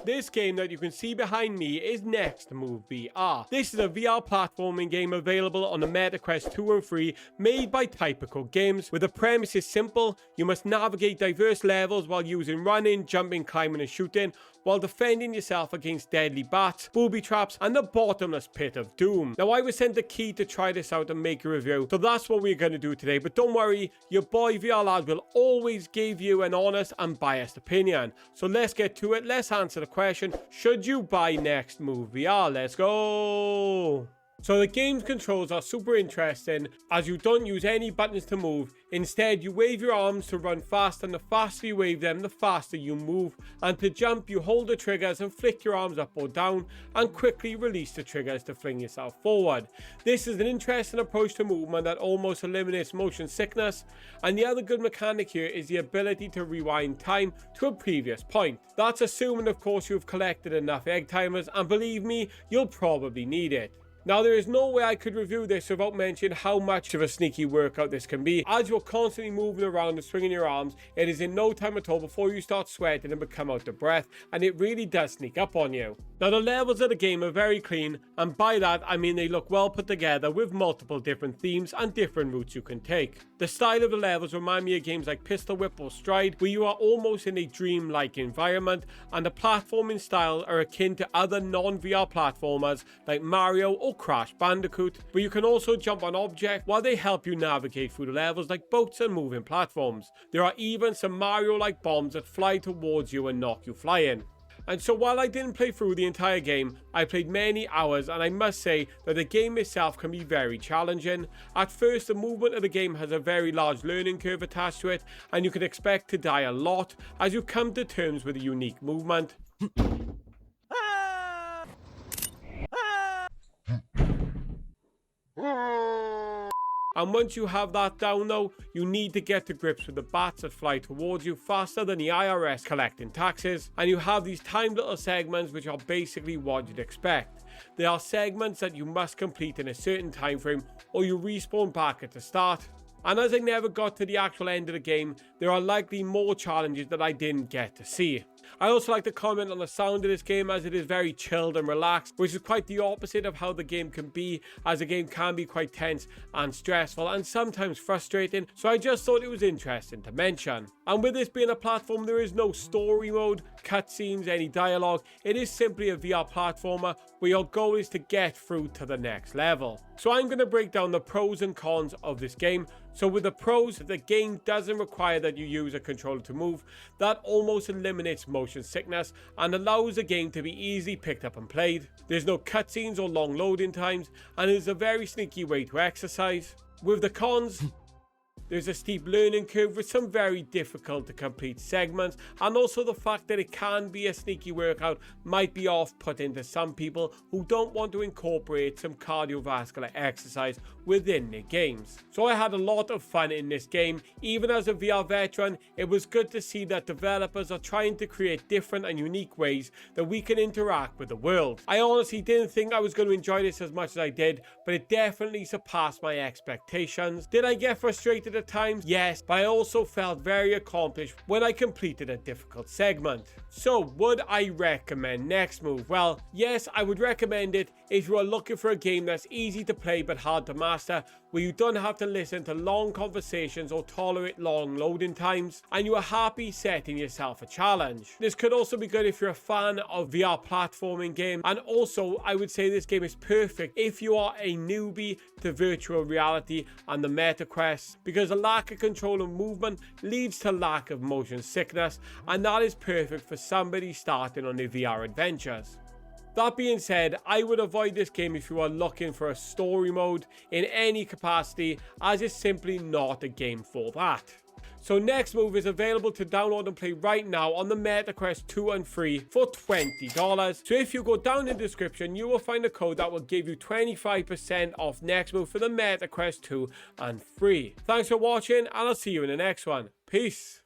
This game that you can see behind me is Next Move VR. This is a VR platforming game available on the MetaQuest 2 and 3, made by Typical Games, where the premise is simple. You must navigate diverse levels while using running, jumping, climbing and shooting, while defending yourself against deadly bats, booby traps and the bottomless pit of doom. Now, I was sent a key to try this out and make a review, so that's what we're going to do today. But don't worry, your boy VR Lad will always give you an honest and biased opinion. So let's get to it. Let's answer the question, should you buy Next Move VR? Let's go. So the game's controls are super interesting, as you don't use any buttons to move. Instead, you wave your arms to run fast, and the faster you wave them, the faster you move. And to jump, you hold the triggers and flick your arms up or down, and quickly release the triggers to fling yourself forward. This is an interesting approach to movement that almost eliminates motion sickness. And the other good mechanic here is the ability to rewind time to a previous point. That's assuming, of course, you've collected enough egg timers, and believe me, you'll probably need it. Now, there is no way I could review this without mentioning how much of a sneaky workout this can be. As you're constantly moving around and swinging your arms, it is in no time at all before you start sweating and become out of breath, and it really does sneak up on you. Now, the levels of the game are very clean, and by that I mean they look well put together with multiple different themes and different routes you can take. The style of the levels remind me of games like Pistol Whip or Stride, where you are almost in a dream-like environment, and the platforming style are akin to other non-VR platformers like Mario or Crash Bandicoot, but you can also jump on objects while they help you navigate through the levels like boats and moving platforms. There are even some Mario-like bombs that fly towards you and knock you flying. And so while I didn't play through the entire game, I played many hours, and I must say that the game itself can be very challenging. At first, the movement of the game has a very large learning curve attached to it, and you can expect to die a lot as you come to terms with a unique movement. And once you have that down though, you need to get to grips with the bats that fly towards you faster than the IRS collecting taxes. And you have these timed little segments which are basically what you'd expect. They are segments that you must complete in a certain time frame, or you respawn back at the start. And as I never got to the actual end of the game, there are likely more challenges that I didn't get to see. I also like to comment on the sound of this game, as it is very chilled and relaxed, which is quite the opposite of how the game can be, as the game can be quite tense and stressful and sometimes frustrating, so I just thought it was interesting to mention. And with this being a platform, there is no story mode, cutscenes, any dialogue. It is simply a VR platformer where your goal is to get through to the next level. So I'm going to break down the pros and cons of this game. So with the pros, the game doesn't require that you use a controller to move. That almost eliminates motion sickness and allows the game to be easily picked up and played. There's no cutscenes or long loading times, and it is a very sneaky way to exercise. With the cons, there's a steep learning curve with some very difficult to complete segments, and also the fact that it can be a sneaky workout might be off-putting to some people who don't want to incorporate some cardiovascular exercise within their games. So I had a lot of fun in this game. Even as a VR veteran, it was good to see that developers are trying to create different and unique ways that we can interact with the world. I honestly didn't think I was going to enjoy this as much as I did, but it definitely surpassed my expectations. Did I get frustrated at times? Yes, but I also felt very accomplished when I completed a difficult segment. So would I recommend Next Move? Well, yes, I would recommend it if you are looking for a game that's easy to play but hard to master, where you don't have to listen to long conversations or tolerate long loading times, and you are happy setting yourself a challenge. This could also be good if you're a fan of VR platforming games, and also I would say this game is perfect if you are a newbie to virtual reality and the MetaQuest, because a lack of control and movement leads to lack of motion sickness, and that is perfect for somebody starting on their VR adventures. That being said, I would avoid this game if you are looking for a story mode in any capacity, as it's simply not a game for that. So Next Move is available to download and play right now on the MetaQuest 2 and 3 for $20. So if you go down in the description, you will find a code that will give you 25% off Next Move for the MetaQuest 2 and 3. Thanks for watching, and I'll see you in the next one. Peace.